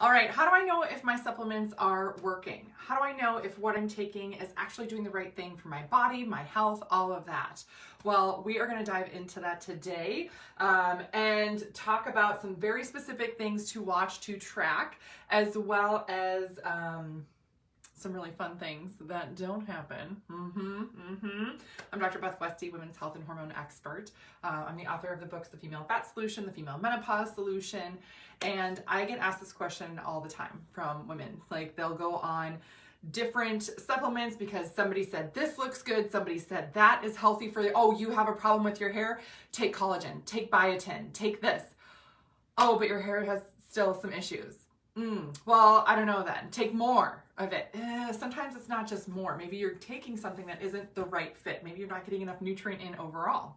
All right, how do I know if my supplements are working? How do I know if what I'm taking is actually doing the right thing for my body, my health, all of that? Well, we are going to dive into that today and talk about some very specific things to watch, to track, as well as some really fun things that don't happen. I'm Dr. Beth Westy, women's health and hormone expert. I'm the author of the books, The Female Fat Solution, The Female Menopause Solution, and I get asked this question all the time from women. Like, they'll go on different supplements because somebody said this looks good, somebody said that is healthy for you. Oh, you have a problem with your hair? Take collagen, take biotin, take this. Oh, but your hair has still some issues. Well, I don't know then. Take more of it. Sometimes it's not just more. Maybe you're taking something that isn't the right fit. Maybe you're not getting enough nutrient in overall.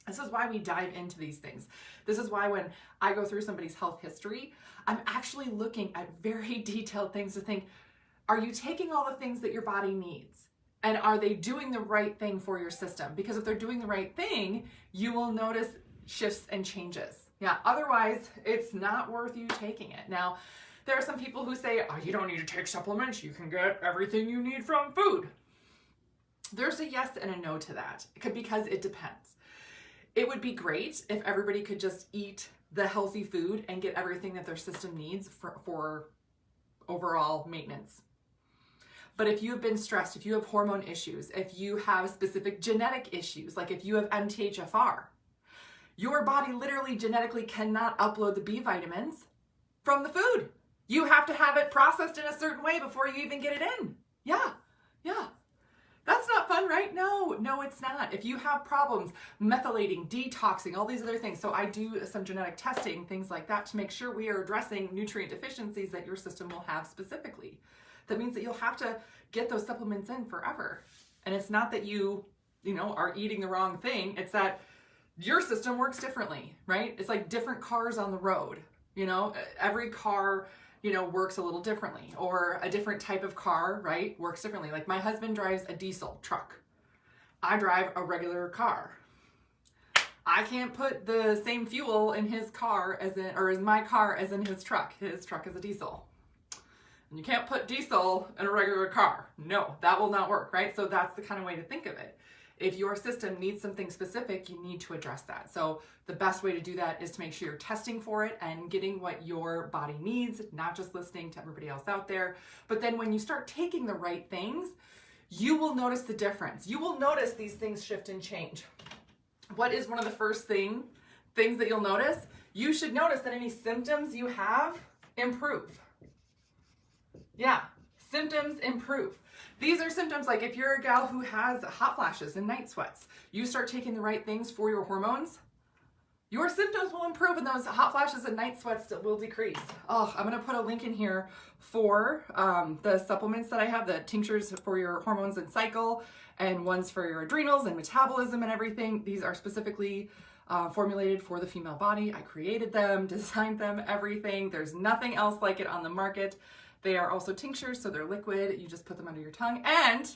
This is why we dive into these things. This is why when I go through somebody's health history, I'm actually looking at very detailed things to think, are you taking all the things that your body needs? And are they doing the right thing for your system? Because if they're doing the right thing, you will notice shifts and changes. Yeah, otherwise it's not worth you taking it. Now, there are some people who say, oh, you don't need to take supplements. You can get everything you need from food. There's a yes and a no to that because it depends. It would be great if everybody could just eat the healthy food and get everything that their system needs for overall maintenance. But if you have been stressed, if you have hormone issues, if you have specific genetic issues, like if you have MTHFR, your body literally genetically cannot upload the B vitamins from the food. You have to have it processed in a certain way before you even get it in. Yeah. That's not fun, right? No, it's not. If you have problems methylating, detoxing, all these other things. So I do some genetic testing, things like that, to make sure we are addressing nutrient deficiencies that your system will have specifically. That means that you'll have to get those supplements in forever. And it's not that you are eating the wrong thing. It's that your system works differently, right? It's like different cars on the road. Every car works a little differently, or a different type of car, right, works differently. Like my husband drives a diesel truck. I drive a regular car. I can't put the same fuel in his car in my car as in his truck. His truck is a diesel. And you can't put diesel in a regular car. No, that will not work, right? So that's the kind of way to think of it. If your system needs something specific, you need to address that. So the best way to do that is to make sure you're testing for it and getting what your body needs, not just listening to everybody else out there. But then when you start taking the right things, you will notice the difference. You will notice these things shift and change. What is one of the first things that you'll notice? You should notice that any symptoms you have improve. Yeah, symptoms improve. These are symptoms like if you're a gal who has hot flashes and night sweats, you start taking the right things for your hormones, your symptoms will improve and those hot flashes and night sweats will decrease. Oh, I'm going to put a link in here for the supplements that I have, the tinctures for your hormones and cycle, and ones for your adrenals and metabolism and everything. These are specifically formulated for the female body. I created them, designed them, everything. There's nothing else like it on the market. They are also tinctures, so they're liquid. You just put them under your tongue, and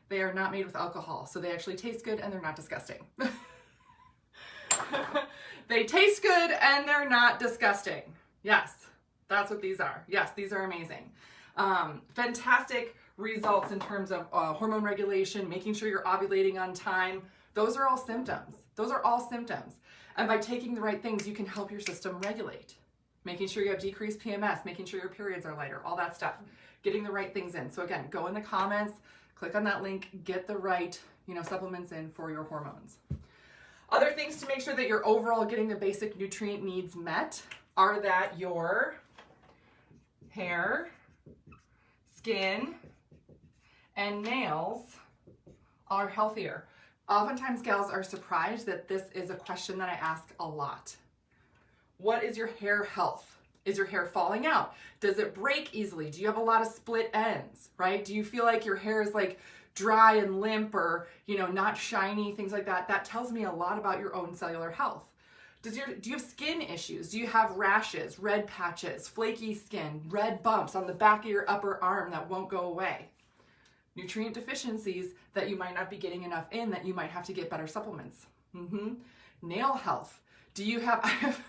they are not made with alcohol, so they actually taste good and they're not disgusting. They taste good and they're not disgusting. Yes, that's what these are. Yes, these are amazing. Fantastic results in terms of hormone regulation, making sure you're ovulating on time. Those are all symptoms. And by taking the right things, you can help your system regulate. Making sure you have decreased PMS, making sure your periods are lighter, all that stuff. Getting the right things in. So again, go in the comments, click on that link, get the right, supplements in for your hormones. Other things to make sure that you're overall getting the basic nutrient needs met are that your hair, skin, and nails are healthier. Oftentimes gals are surprised that this is a question that I ask a lot. What is your hair health? Is your hair falling out? Does it break easily? Do you have a lot of split ends, right? Do you feel like your hair is like dry and limp or, not shiny, things like that? That tells me a lot about your own cellular health. Do you have skin issues? Do you have rashes, red patches, flaky skin, red bumps on the back of your upper arm that won't go away? Nutrient deficiencies that you might not be getting enough in, that you might have to get better supplements. Nail health. Do you have,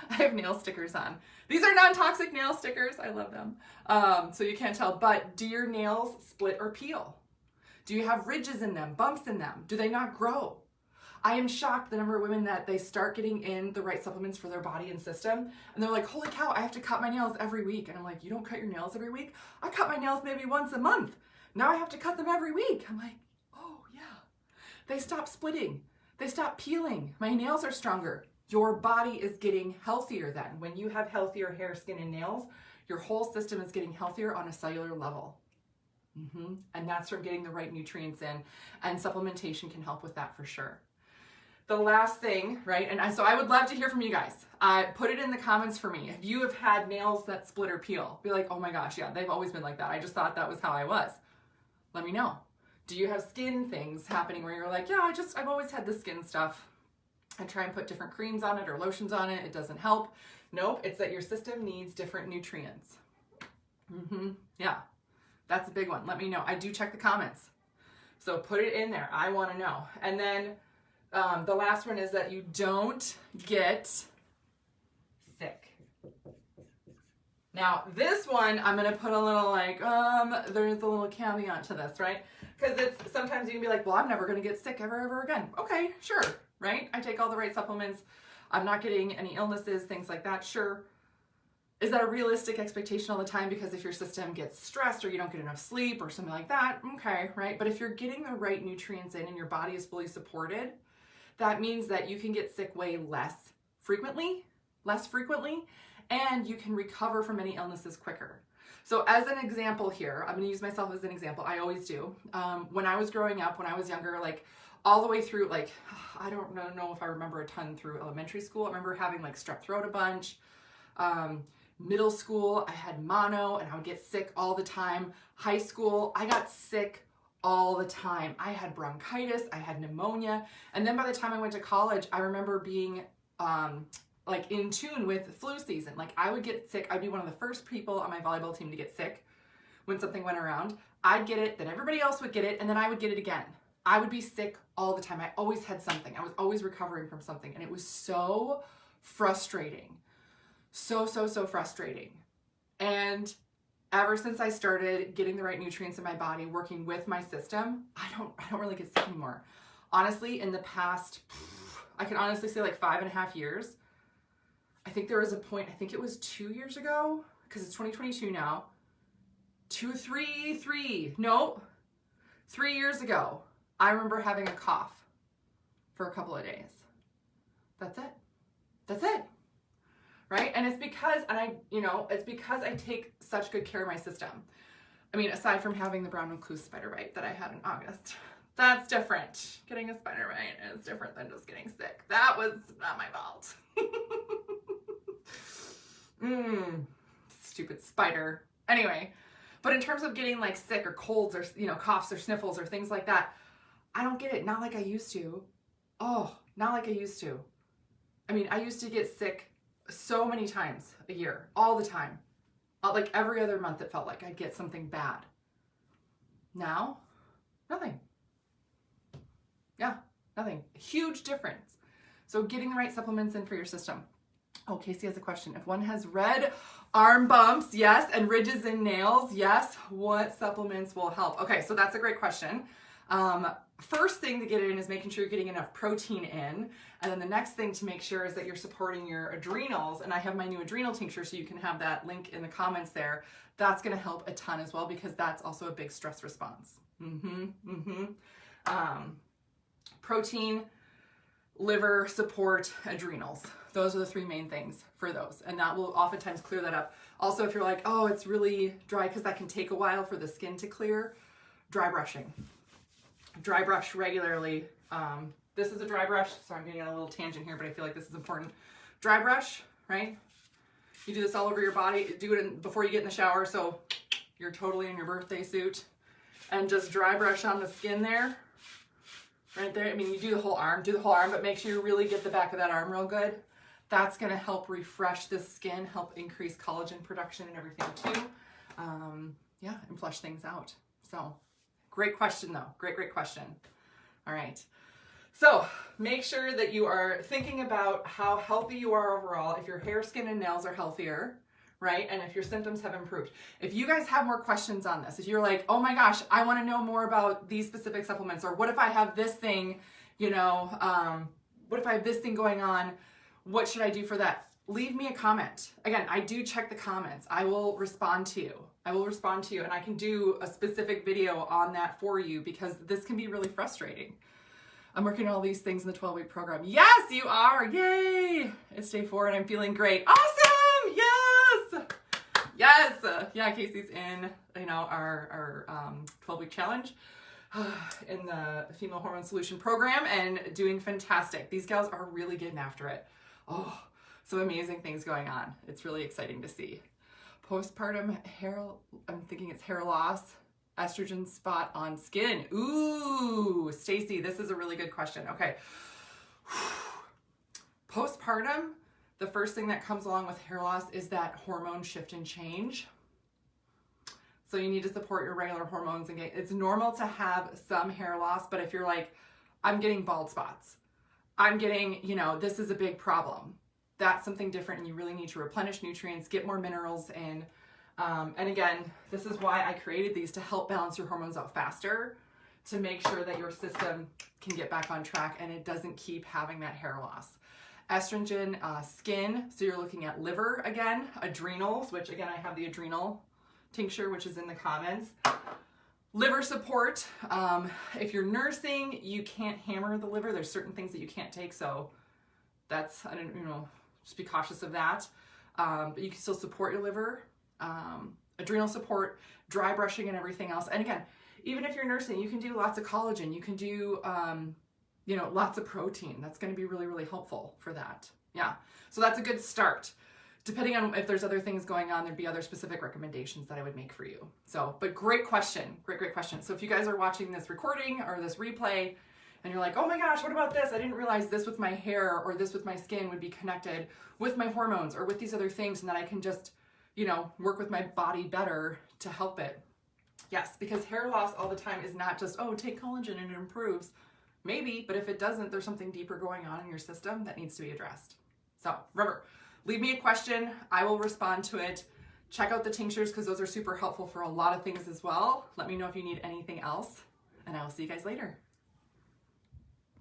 I have nail stickers on. These are non-toxic nail stickers. I love them. So you can't tell, but do your nails split or peel? Do you have ridges in them, bumps in them? Do they not grow? I am shocked the number of women that they start getting in the right supplements for their body and system, and they're like, holy cow, I have to cut my nails every week. And I'm like, you don't cut your nails every week? I cut my nails maybe once a month. Now I have to cut them every week. I'm like, oh yeah. They stop splitting. They stop peeling. My nails are stronger. Your body is getting healthier then. When you have healthier hair, skin, and nails, your whole system is getting healthier on a cellular level. And that's from getting the right nutrients in, and supplementation can help with that for sure. The last thing, right, and so I would love to hear from you guys. Put it in the comments for me. If you have had nails that split or peel, be like, oh my gosh, yeah, they've always been like that. I just thought that was how I was. Let me know. Do you have skin things happening where you're like, yeah, I've always had the skin stuff. I try and put different creams on it or lotions on it. It doesn't help. Nope, it's that your system needs different nutrients. Yeah, that's a big one. Let me know. I do check the comments. So put it in there. I want to know. And then the last one is that you don't get sick. Now this one, I'm going to put a little like, there's a little caveat to this, right? Because it's sometimes you can be like, well, I'm never going to get sick ever again. Okay, sure, right? I take all the right supplements. I'm not getting any illnesses, things like that. Sure. Is that a realistic expectation all the time? Because if your system gets stressed or you don't get enough sleep or something like that, okay, right? But if you're getting the right nutrients in and your body is fully supported, that means that you can get sick way less frequently, and you can recover from any illnesses quicker. So as an example here, I'm going to use myself as an example. I always do. When I was growing up, when I was younger, like all the way through, like, I don't know if I remember a ton through elementary school. I remember having like strep throat a bunch. Middle school, I had mono and I would get sick all the time. High school, I got sick all the time. I had bronchitis, I had pneumonia. And then by the time I went to college, I remember being like in tune with flu season. Like I would get sick. I'd be one of the first people on my volleyball team to get sick when something went around. I'd get it, then everybody else would get it, and then I would get it again. I would be sick all the time. I always had something. I was always recovering from something. And it was so frustrating. So frustrating. And ever since I started getting the right nutrients in my body, working with my system, I don't really get sick anymore. Honestly, in the past, I can honestly say like 5.5 years, I think there was a point, I think it was 2 years ago, because it's 2022 now, 3 years ago, I remember having a cough for a couple of days. That's it. Right? And it's because, it's because I take such good care of my system. I mean, aside from having the brown recluse spider bite that I had in August, that's different. Getting a spider bite is different than just getting sick. That was not my fault. Stupid spider. Anyway, but in terms of getting like sick or colds or, coughs or sniffles or things like that, I don't get it. Not like I used to. Oh, not like I used to. I mean, I used to get sick so many times a year, all the time. Like every other month it felt like I'd get something bad. Now, nothing. Yeah, nothing. Huge difference. So getting the right supplements in for your system. Oh, Casey has a question. If one has red arm bumps, yes, and ridges in nails, yes, what supplements will help? Okay, so that's a great question. First thing to get in is making sure you're getting enough protein in. And then the next thing to make sure is that you're supporting your adrenals. And I have my new adrenal tincture, so you can have that link in the comments there. That's going to help a ton as well, because that's also a big stress response. Protein, liver, support, adrenals. Those are the three main things for those. And that will oftentimes clear that up. Also, if you're like, oh, it's really dry, because that can take a while for the skin to clear, dry brushing. Dry brush regularly. This is a dry brush, so I'm getting on a little tangent here, but I feel like this is important. Dry brush, right? You do this all over your body. Do it before you get in the shower, so you're totally in your birthday suit. And just dry brush on the skin there. Right there. I mean, you do the whole arm, but make sure you really get the back of that arm real good. That's going to help refresh the skin, help increase collagen production and everything too. Yeah, and flush things out. So great question though. Great question. All right. So make sure that you are thinking about how healthy you are overall, if your hair, skin, and nails are healthier, right? And if your symptoms have improved. If you guys have more questions on this, if you're like, oh my gosh, I want to know more about these specific supplements, or what if I have this thing, you know, what if I have this thing going on? What should I do for that? Leave me a comment. Again, I do check the comments. I will respond to you. I will respond to you, and I can do a specific video on that for you, because this can be really frustrating. I'm working on all these things in the 12-week program. Yes, you are. Yay. It's day 4 and I'm feeling great. Awesome. Yes. Yes. Yeah, Casey's in, you know, our 12-week challenge in the Female Hormone Solution program and doing fantastic. These gals are really getting after it. Oh, some amazing things going on. It's really exciting to see. Postpartum hair, I'm thinking it's hair loss. Estrogen spot on skin. Ooh, Stacy, this is a really good question. Okay. Postpartum, the first thing that comes along with hair loss is that hormone shift and change. So you need to support your regular hormones, and it's normal to have some hair loss, but if you're like, I'm getting bald spots, I'm getting, you know, this is a big problem, that's something different, and you really need to replenish nutrients, get more minerals in. And again, this is why I created these, to help balance your hormones out faster, to make sure that your system can get back on track and it doesn't keep having that hair loss. Estrogen, skin, so you're looking at liver again, adrenals, which again, I have the adrenal tincture, which is in the comments. Liver support, if you're nursing, you can't hammer the liver. There's certain things that you can't take, so that's, I don't, you know, just be cautious of that. But you can still support your liver. Adrenal support, dry brushing, and everything else. And again, even if you're nursing, you can do lots of collagen. You can do, you know, lots of protein. That's going to be really, really helpful for that. Yeah. So that's a good start. Depending on if there's other things going on, there'd be other specific recommendations that I would make for you. So, but great question. Great, great question. So if you guys are watching this recording or this replay and you're like, oh my gosh, what about this? I didn't realize this with my hair or this with my skin would be connected with my hormones or with these other things, and that I can just, you know, work with my body better to help it. Yes, because hair loss all the time is not just, oh, take collagen and it improves. Maybe, but if it doesn't, there's something deeper going on in your system that needs to be addressed. So remember, leave me a question. I will respond to it. Check out the tinctures, because those are super helpful for a lot of things as well. Let me know if you need anything else, and I will see you guys later.